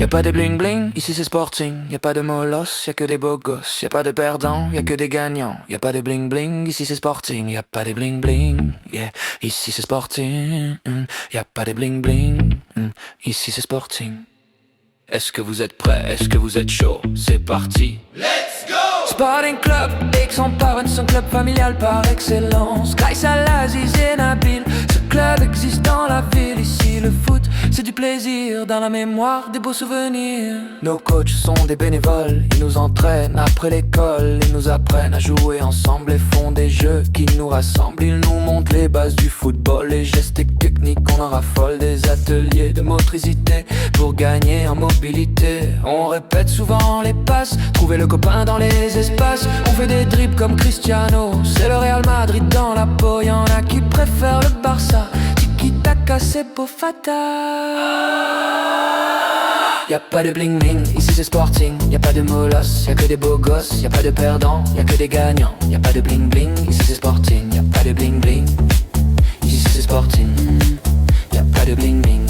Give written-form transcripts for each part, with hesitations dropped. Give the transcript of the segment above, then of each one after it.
Y a pas de bling bling, ici c'est Sporting. Y a pas de molosses, y a que des beaux gosses. Y a pas de perdants, y a que des gagnants. Y a pas de bling bling, ici c'est Sporting. Y a pas de bling bling, yeah, ici c'est Sporting. Y a pas de bling bling, ici c'est Sporting. Est-ce que vous êtes prêts? Est-ce que vous êtes chaud? C'est parti. Let's go! Sporting Club, Aix-en-Provence, son club familial par excellence. Grâce à l'Aziz et Nabil, ce club existe dans la ville. Ici le foot, c'est du plaisir, dans la mémoire des beaux souvenirs. Nos coachs sont des bénévoles, ils nous entraînent après l'école. Ils nous apprennent à jouer ensemble et font des jeux qui nous rassemblent. Ils nous montrent les bases du football, les gestes et techniques, on en raffole. Des ateliers de motricité pour gagner en mobilité. On répète souvent les passes, trouver le copain dans les espaces. On fait des dribbles comme Cristiano, c'est le Real Madrid dans la peau. Y'en a qui préfèrent le Barça, tiki-taka c'est beau fata. Y'a pas de bling bling, ici c'est Sporting. Y'a pas de molosses, y'a que des beaux gosses. Y'a pas de perdants, y'a que des gagnants. Y'a pas de bling bling, ici c'est Sporting. Y'a pas de bling bling, ici c'est Sporting. Y'a pas de bling bling,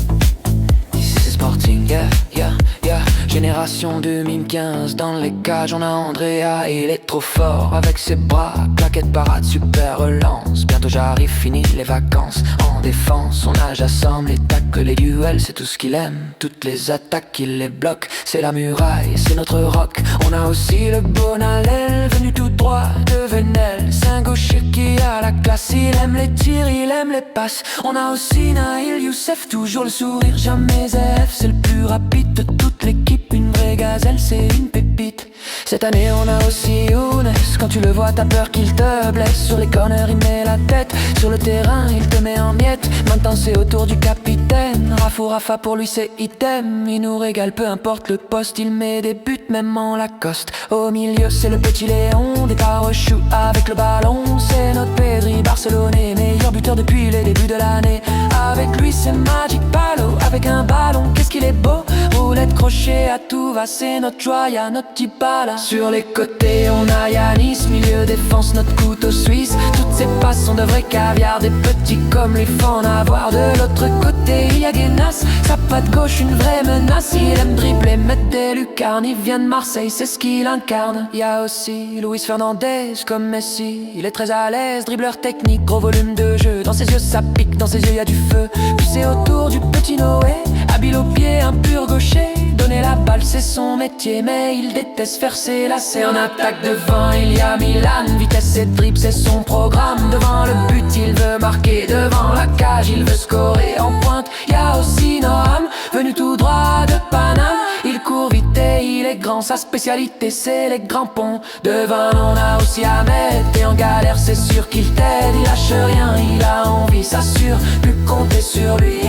ici c'est Sporting. Yeah, yeah, yeah. Génération 2015, dans les cages on a Andrea. Il est trop fort avec ses bras, claquette parade, super relance. Bientôt j'arrive, fini les vacances. En défense, on nage ensemble, les tacles, les duels, c'est tout ce qu'il aime. Toutes les attaques, il les bloque, c'est la muraille, c'est notre rock. On a aussi le Bonalel, venu tout droit de Venelle. C'est un gaucher qui a la classe, il aime les tirs, il aime les passes. On a aussi Naïl Youssef, toujours le sourire, jamais F. C'est le plus rapide de toute l'équipe, une vraie gazelle, c'est une pépite. Cette année on a aussi Younes, quand tu le vois t'as peur qu'il te blesse. Sur les corners il met la tête, sur le terrain il te met en miettes. Maintenant c'est au tour du capitaine, Rafou Rafa pour lui c'est item. Il nous régale peu importe le poste, il met des buts même en Lacoste. Au milieu c'est le petit Léon, des parochous avec le ballon. C'est notre Pedri barcelonais, meilleur buteur depuis les débuts de l'année. Avec lui c'est Magic Palo, avec un ballon qu'est-ce qu'il est beau. Roulette crochet à tout va, c'est notre joie, notre petit bala. Sur les côtés on a Yanis, milieu défense notre couteau suisse. Toutes ces passes sont de vrais caviar, des petits comme lui faut en avoir. De l'autre côté il y a Guénas, sa patte gauche une vraie menace. Il aime dribbler, mettre des lucarnes, il vient de Marseille, c'est ce qu'il incarne. Il y a aussi Luis Fernandez comme Messi, il est très à l'aise, dribbleur technique, gros volume de jeu. Dans ses yeux ça pique, dans ses yeux y a du feu. Poussé autour du petit Noé, habile au pied, un pur gaucher. Donner la balle c'est son métier, mais il déteste faire ses lacets. En attaque devant il y a Milan, vitesse et dribble c'est son programme. Devant le but il veut marquer, devant la cage il veut scorer. En pointe il y a aussi Noam, venu tout droit de Paname. Il court vite et il est grand, sa spécialité c'est les grands ponts. Devant on a aussi Ahmed, et en galère c'est sûr qu'il t'aide. Il lâche rien, il a envie, ça sûr, plus compter sur lui.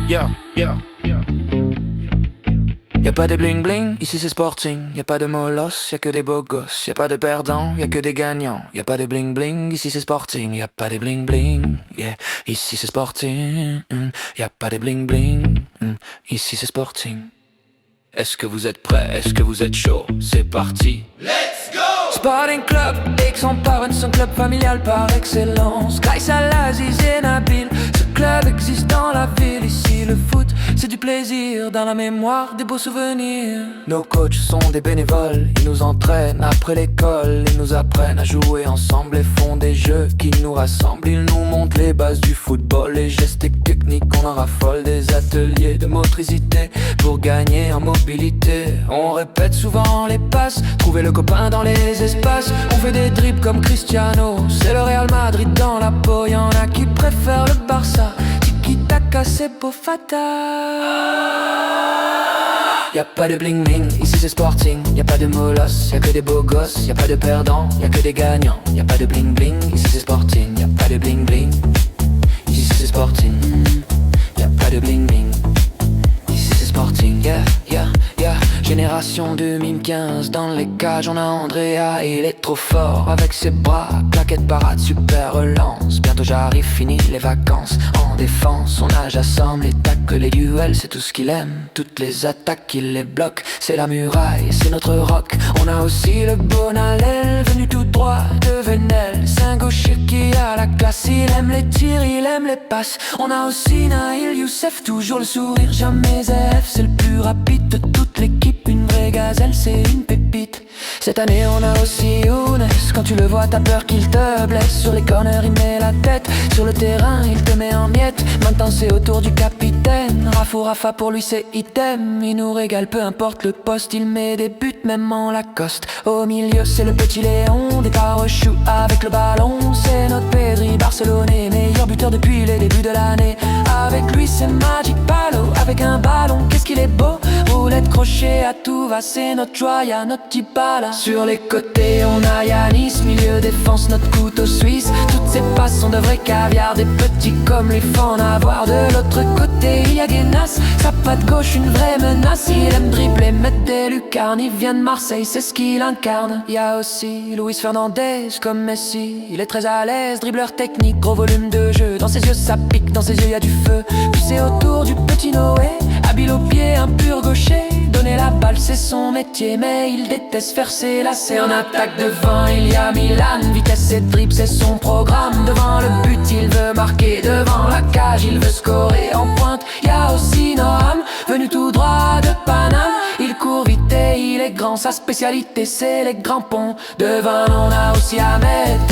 Yeah, yeah, yeah. Y'a pas de bling bling, ici c'est Sporting. Y'a pas de molosses, y'a que des beaux gosses. Y'a pas de perdants, y'a que des gagnants. Y'a pas de bling bling, ici c'est Sporting. Y'a pas de bling bling, yeah, ici c'est Sporting. Y'a pas de bling bling, ici c'est Sporting. Est-ce que vous êtes prêts? Est-ce que vous êtes chaud? C'est parti. Let's go! Sporting Club, Aix-en-Provence, son club familial par excellence. Grâce à l'Aziz et Nabil, ce club club existe dans la ville. Ici le foot, c'est du plaisir, dans la mémoire des beaux souvenirs. Nos coachs sont des bénévoles, ils nous entraînent après l'école. Ils nous apprennent à jouer ensemble et font des jeux qui nous rassemblent. Ils nous montrent les bases du football, les gestes et techniques, on en raffole. Des ateliers de motricité pour gagner en mobilité. On répète souvent les passes, trouver le copain dans les espaces. On fait des dribbles comme Cristiano, c'est le Real Madrid dans la peau. Y'en a qui préfèrent le Barça, tiki-taka c'est beau fata. Y'a pas de bling bling, ici c'est Sporting. Y'a pas de molosses, y'a que des beaux gosses. Y'a pas de perdants, y'a que des gagnants. Y'a pas de bling bling, ici c'est Sporting. Y'a pas de bling bling, ici c'est Sporting. Y'a pas de bling bling, ici c'est Sporting. Yeah, yeah, yeah. Génération 2015, dans les cages on a Andrea. Il est trop fort avec ses bras, claquette parade, super relance. Bientôt j'arrive, fini les vacances. En défense, on nage assemble, les tacles, les duels, c'est tout ce qu'il aime. Toutes les attaques, il les bloque, c'est la muraille, c'est notre rock. On a aussi le Bonalel, venu tout droit de Venelle. C'est un gaucher qui a la classe, il aime les tirs, il aime les passes. On a aussi Naïl Youssef, toujours le sourire, jamais F. C'est le plus rapide de toute l'équipe, une vraie gazelle, c'est une pépite. Cette année on a aussi Younes, quand tu le vois t'as peur qu'il te blesse. Sur les corners il met la tête, sur le terrain il te met en miettes. Maintenant c'est au tour du capitaine, Rafou Rafa pour lui c'est item. Il nous régale peu importe le poste, il met des buts même en Lacoste. Au milieu c'est le petit Léon, des parochous avec le ballon. C'est notre Pedri barcelonais, meilleur buteur depuis les débuts de l'année. Avec lui c'est Magic Palo, avec un ballon qu'est-ce qu'il est beau. Roulette crochet à tout va, c'est notre joie, notre petit bala. Sur les côtés on a Yanis, milieu défense notre couteau suisse. Toutes ces passes sont de vrais caviar, des petits comme lui faut en avoir. De l'autre côté il y a Guénas, sa patte gauche une vraie menace. Il aime dribbler, mettre des lucarnes, il vient de Marseille, c'est ce qu'il incarne. Il y a aussi Luis Fernandez comme Messi, il est très à l'aise, dribbleur technique, gros volume de jeu. Dans ses yeux ça pique, dans ses yeux il y a du feu. Puis c'est au tour du petit Noé, habile au pied, un pur gaucher. Donner la balle c'est son métier, mais il déteste faire ses lacets. En attaque devant il y a Milan, vitesse et dribble c'est son programme. Devant le but il veut marquer, devant la cage il veut scorer. En pointe il y a aussi Noam, venu tout droit de Paname. Il court vite et il est grand, sa spécialité c'est les grands ponts. Devant on a aussi Ahmed.